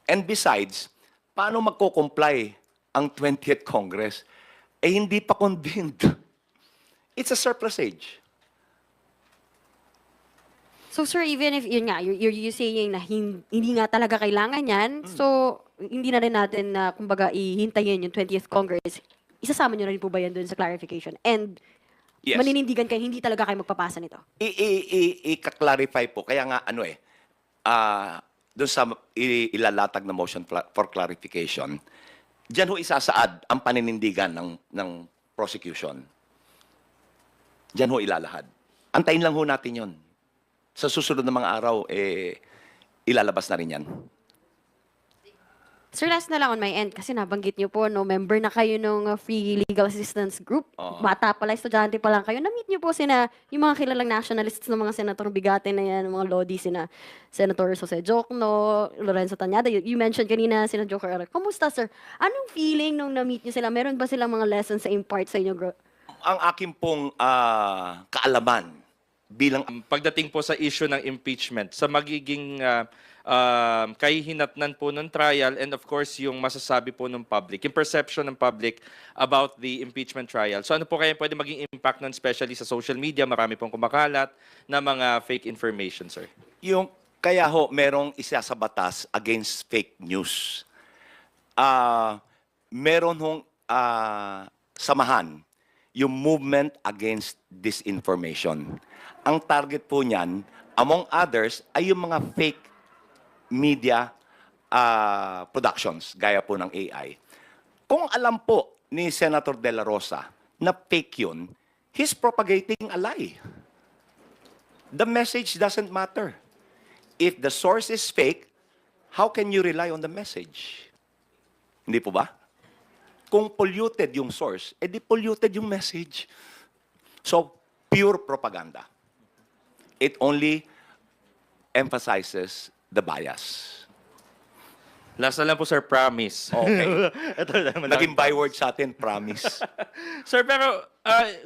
And besides, paano magko-comply ang 20th Congress? Hindi pa convened. It's a surplusage. So sir, even if yun nga, you're saying na hindi nga talaga kailangan yan, so hindi na rin natin na kumbaga ihintayin yung 20th Congress. Isasama nyo na rin po ba yan dun sa clarification? And Yes. maninindigan kayo, hindi talaga kayo magpapasa nito? I-clarify po. Kaya nga, doon sa ilalatag na motion for clarification, diyan ho isasaad ang paninindigan ng prosecution. Diyan ho ilalahad. Antayin lang ho natin yon. Sa susunod na mga araw, ilalabas na rin yan. Sir, last na lang on my end, kasi nabanggit niyo po, member na kayo ng Free Legal Assistance Group. Oo. Bata pala, estudyante pa lang kayo. Na-meet niyo po yung mga kilalang nationalists ng mga senator bigate na yan, mga lodi, Senator Jose Jokno, Lorenzo Tañada. You mentioned kanina, Joker Arroyo. Kamusta, sir? Anong feeling nung na-meet niyo sila? Meron ba silang mga lessons sa impart sa inyo, Ang aking pong kaalaman bilang Pagdating po sa issue ng impeachment, sa magiging kahihinatnan po ng trial and of course yung masasabi po ng public, yung perception ng public about the impeachment trial. So ano po kaya pwede maging impact nun, especially sa social media, marami pong kumakalat na mga fake information, sir? Kaya ho, merong isa sa batas against fake news. Meron hong samahan yung movement against disinformation. Ang target po niyan, among others, ay yung mga fake media productions, gaya po ng AI. Kung alam po ni Senator De La Rosa na fake yun, he's propagating a lie. The message doesn't matter. If the source is fake, how can you rely on the message? Hindi po ba? Kung polluted yung source, edi polluted yung message. So, pure propaganda. It only emphasizes the bias. Last na lang po, sir, promise. Okay. Ito naman Naging byword sa atin, promise. Sir, pero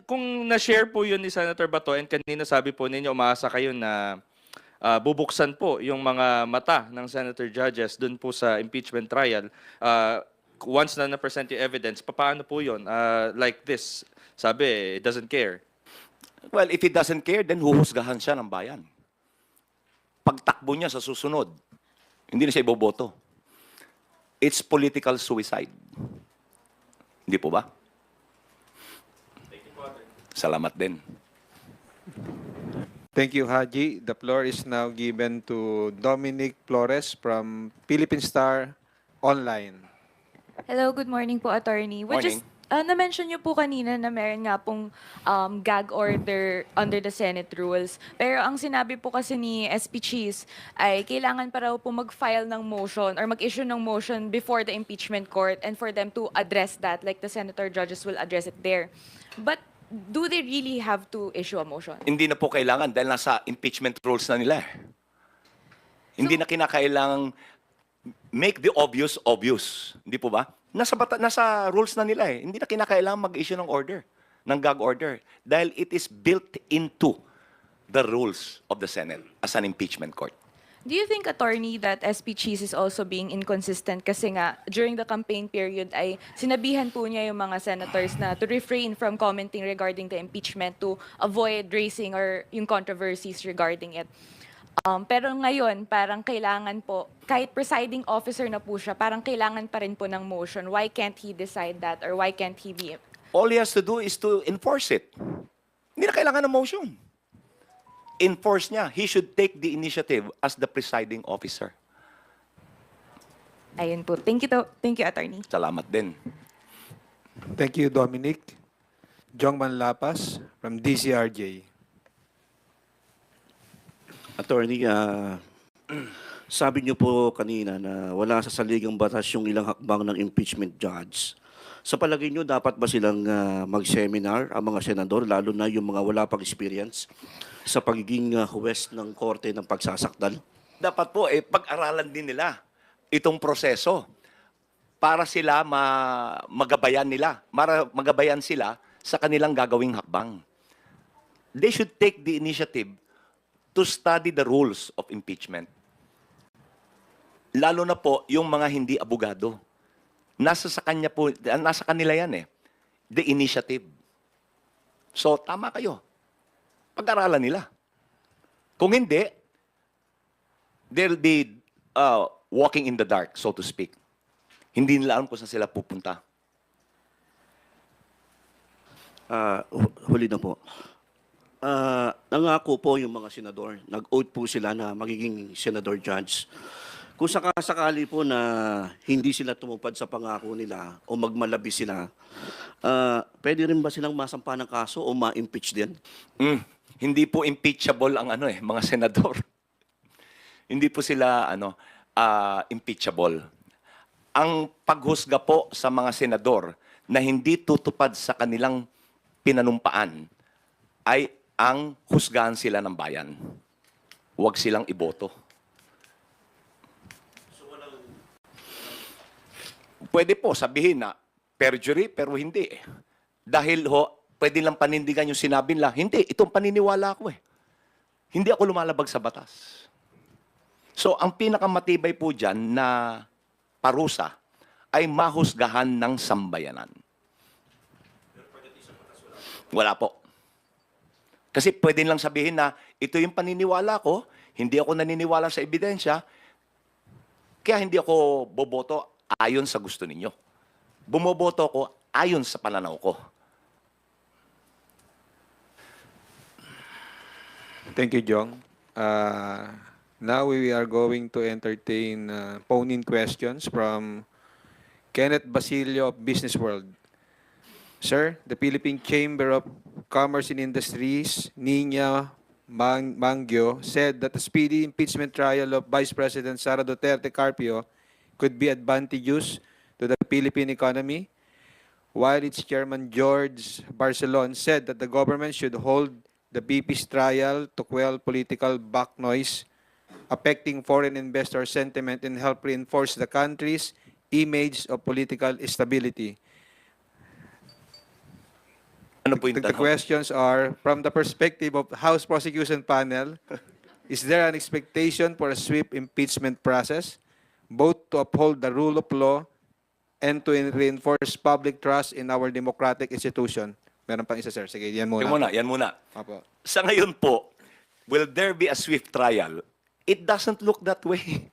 kung na-share po yun ni Senator Bato and kanina sabi po ninyo, umaasa kayo na bubuksan po yung mga mata ng senator judges dun po sa impeachment trial. Once na na-present yung evidence, paano po yun? Like this, sabi, it doesn't care. Well, if he doesn't care, then huhusgahan siya ng bayan. Pagtakbo niya sa susunod, hindi na siya iboboto. It's political suicide. Hindi po ba? Salamat din. Thank you, Haji. The floor is now given to Dominic Flores from Philippine Star Online. Hello, good morning po, attorney. Morning. Na-mention niyo po kanina na meron nga pong gag order under the Senate rules. Pero ang sinabi po kasi ni SP Cheese ay kailangan pa raw po mag-file ng motion or mag-issue ng motion before the impeachment court and for them to address that, like the senator judges will address it there. But do they really have to issue a motion? Hindi na po kailangan dahil nasa impeachment rules na nila. Hindi na kinakailangang make the obvious obvious. Hindi po ba? Nasa rules na nila eh. Hindi na kinakailangan mag-issue ng order, ng gag order. Dahil it is built into the rules of the Senate as an impeachment court. Do you think, attorney, that SP Cheese is also being inconsistent kasi nga during the campaign period ay sinabihan po niya yung mga senators na to refrain from commenting regarding the impeachment to avoid raising or yung controversies regarding it. Pero ngayon, parang kailangan po, kahit presiding officer na po siya, parang kailangan pa rin po ng motion. Why can't he decide that or why can't he be... All he has to do is to enforce it. Hindi na kailangan ng motion. Enforce niya. He should take the initiative as the presiding officer. Ayun po. Thank you, attorney. Salamat din. Thank you, Dominic. Jongman Lapas from DCRJ. Attorney, sabi niyo po kanina na wala sa saligang batas yung ilang hakbang ng impeachment judge. Sa palagay niyo, dapat ba silang mag-seminar ang mga senador, lalo na yung mga wala pang experience sa pagiging huwes ng korte ng pagsasakdal? Dapat po, pag-aralan din nila itong proseso para sila magabayan nila, magabayan sila sa kanilang gagawing hakbang. They should take the initiative to study the rules of impeachment. Lalo na po yung mga hindi abogado. Nasa kanila yan eh. The initiative. So, tama kayo. Pag-aralan nila. Kung hindi, they'll be walking in the dark, so to speak. Hindi nila alam kung saan sila pupunta. Huli na po. Nangako po yung mga senador, nag-oath po sila na magiging senador judge. Kung sakasakali po na hindi sila tumupad sa pangako nila o magmalabi sila, pwede rin ba silang masampa ng kaso o ma-impeach din? Hindi po impeachable ang mga senador. Hindi po sila impeachable. Ang paghusga po sa mga senador na hindi tutupad sa kanilang pinanumpaan ay ang husgahan sila ng bayan. Huwag silang iboto. Pwede po sabihin na perjury, pero hindi eh. Dahil pwede lang panindigan yung sinabi nila, hindi, itong paniniwala ko eh. Hindi ako lumalabag sa batas. So, ang pinakamatibay po dyan na parusa ay mahusgahan ng sambayanan. Wala po. Kasi pwede lang sabihin na ito yung paniniwala ko, hindi ako naniniwala sa ebidensya, kaya hindi ako boboto ayon sa gusto ninyo. Bumoboto ko ayon sa pananaw ko. Thank you, Jong. Now we are going to entertain phone-in questions from Kenneth Basilio of Business World. Sir, the Philippine Chamber of Commerce and Industries, Nina Mangyo, said that the speedy impeachment trial of Vice President Sara Duterte Carpio could be advantageous to the Philippine economy, while its chairman George Barcelon said that the government should hold the VP's trial to quell political back noise affecting foreign investor sentiment and help reinforce the country's image of political stability. Ano po yung The tanong? questions are, from the perspective of House Prosecution Panel, is there an expectation for a swift impeachment process, both to uphold the rule of law and to reinforce public trust in our democratic institution? Meron pang isa, sir. Sige, yan muna. Yan muna. Opo. Sa ngayon po, will there be a swift trial? It doesn't look that way.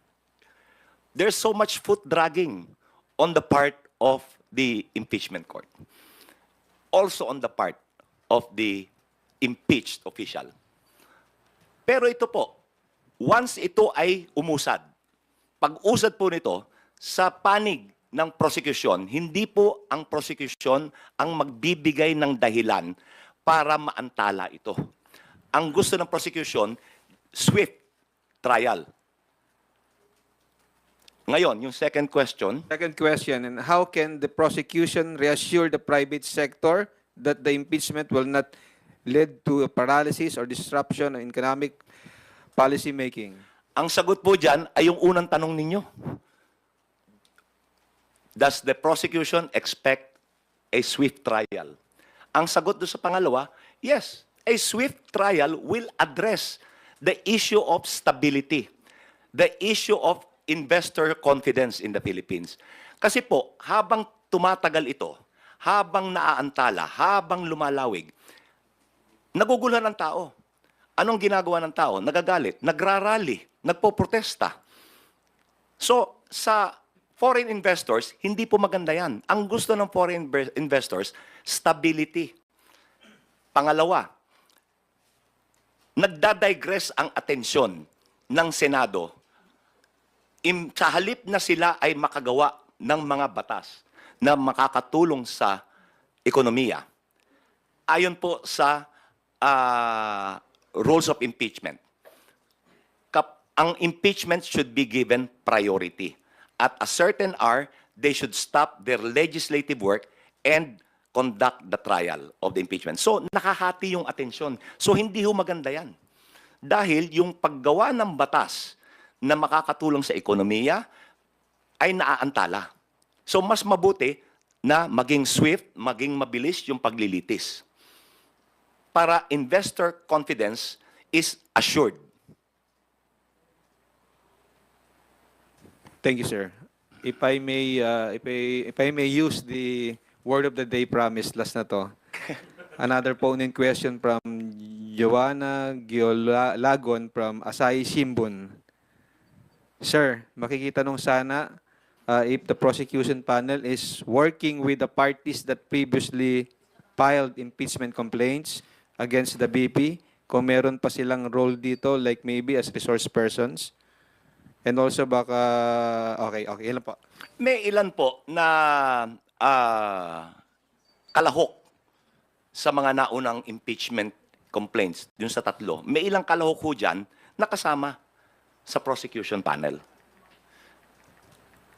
There's so much foot dragging on the part of the impeachment court. Also on the part of the impeached official. Pero ito po, once ito ay umusad, pag-usad po nito, sa panig ng prosecution, hindi po ang prosecution ang magbibigay ng dahilan para maantala ito. Ang gusto ng prosecution, swift trial. Ngayon, yung second question, Second question, and how can the prosecution reassure the private sector that the impeachment will not lead to a paralysis or disruption in economic policy making? ang sagot po dyan ay yung unang tanong ninyo. Does the prosecution expect a swift trial? Ang sagot doon sa pangalawa, yes, a swift trial will address the issue of stability, the issue of investor confidence in the Philippines. Kasi po, habang tumatagal ito, habang naaantala, habang lumalawig, naguguluhan ng tao. Anong ginagawa ng tao? Nagagalit, nagrarally, nagpoprotesta. So, sa foreign investors, hindi po maganda yan. Ang gusto ng foreign investors, stability. Pangalawa, nagdadigress ang atensyon ng Senado sa halip na sila ay makagawa ng mga batas na makakatulong sa ekonomiya. Ayon po sa rules of impeachment, ang impeachment should be given priority. At a certain hour, they should stop their legislative work and conduct the trial of the impeachment. So, nakahati yung atensyon. So, hindi ho maganda yan. Dahil yung paggawa ng batas na makakatulong sa ekonomiya ay naaantala. So, mas mabuti na maging swift, maging mabilis yung paglilitis. Para investor confidence is assured. Thank you, sir. If I may use the word of the day promise last na to. Another phone-in question from Joanna Giolagon from Asahi Shimbun. Sir, makikita nung sana if the prosecution panel is working with the parties that previously filed impeachment complaints against the BP, kung meron pa silang role dito, like maybe as resource persons. And also baka, okay, ilan po? May ilan po na kalahok sa mga naunang impeachment complaints, dun sa tatlo. May ilang kalahok ho dyan na kasama sa prosecution panel.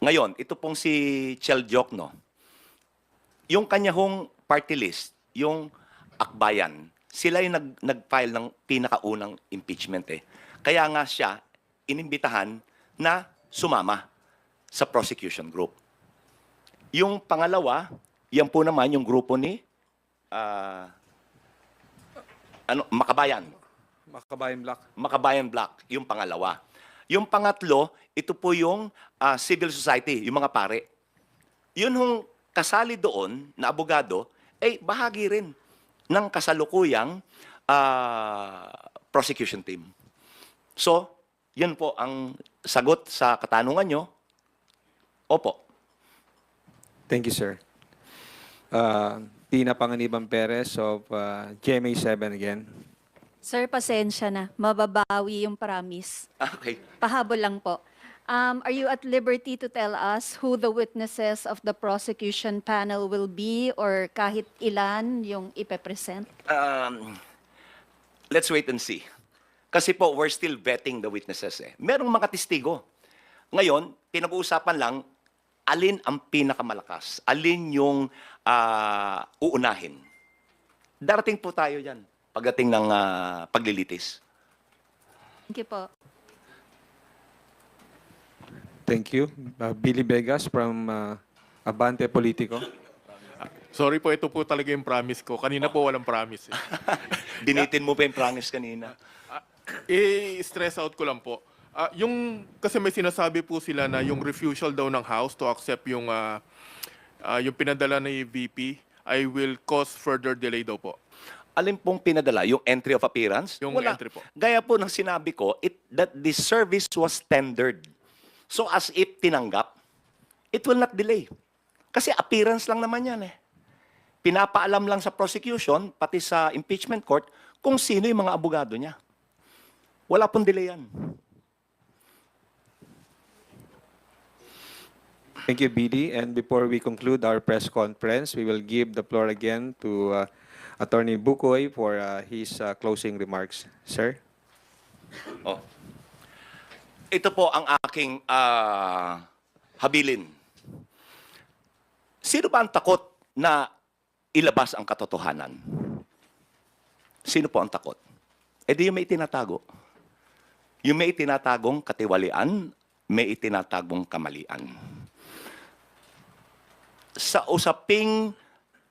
Ngayon, ito pong si Chel Diokno, yung kanya hong party list, yung Akbayan, sila yung nag-file ng pinakaunang impeachment eh. Kaya nga siya inimbitahan na sumama sa prosecution group. Yung pangalawa, yan po naman yung grupo ni Makabayan. Makabayan Black, yung pangalawa. Yung pangatlo, ito po yung civil society, yung mga pare. Yun hong kasali doon na abogado, ay bahagi rin ng kasalukuyang prosecution team. So, yun po ang sagot sa katanungan nyo. Opo. Thank you, sir. Tina Panganiban Perez of GMA7 again. Sir, pasensya na. Mababawi yung promise. Okay. Pahabol lang po. Are you at liberty to tell us who the witnesses of the prosecution panel will be or kahit ilan yung ipepresent? Let's wait and see. Kasi po, we're still vetting the witnesses eh. Merong mga testigo. Ngayon, pinag-uusapan lang, alin ang pinakamalakas? Alin yung uunahin? Darating po tayo dyan pagdating ng paglilitis. Thank you po. Thank you. Billy Vegas from Abante Politico. Sorry po, ito po talaga yung promise ko. Kanina po walang promise. Binitin mo pa yung promise kanina. Stress out ko lang po. Kasi may sinasabi po sila na yung refusal daw ng House to accept yung pinadala ni VP ay will cause further delay daw po. Alin pong pinadala? Yung entry of appearance? Yung Wala. entry po. Gaya po ng sinabi ko, that the service was tendered. So as if tinanggap, it will not delay. Kasi appearance lang naman yan eh. Pinapaalam lang sa prosecution, pati sa impeachment court, kung sino yung mga abogado niya. Wala pong delay yan. Thank you, BD. And before we conclude our press conference, we will give the floor again to Attorney Bukoy for his closing remarks. Sir? Oh. Ito po ang aking habilin. Sino ba ang takot na ilabas ang katotohanan? Sino po ang takot? E di yung may itinatago. Yung may itinatagong katiwalian, may itinatagong kamalian. Sa usaping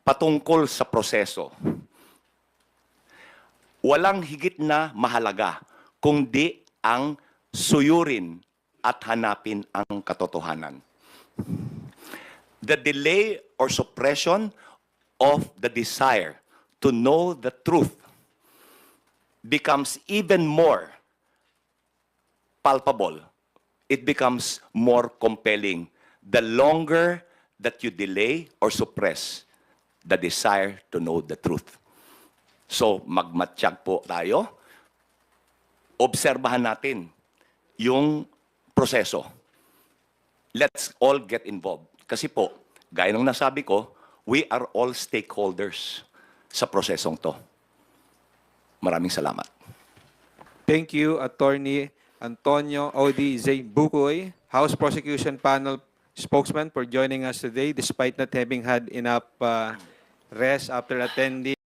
patungkol sa proseso, walang higit na mahalaga kundi ang suyurin at hanapin ang katotohanan. The delay or suppression of the desire to know the truth becomes even more palpable. It becomes more compelling the longer that you delay or suppress the desire to know the truth. So, magmatsyag po tayo. Obserbahan natin yung proseso. Let's all get involved. Kasi po, gaya ng nasabi ko, we are all stakeholders sa prosesong to. Maraming salamat. Thank you, Attorney Antonio Odi Zay Bukoy, House Prosecution Panel spokesman, for joining us today despite not having had enough rest after attending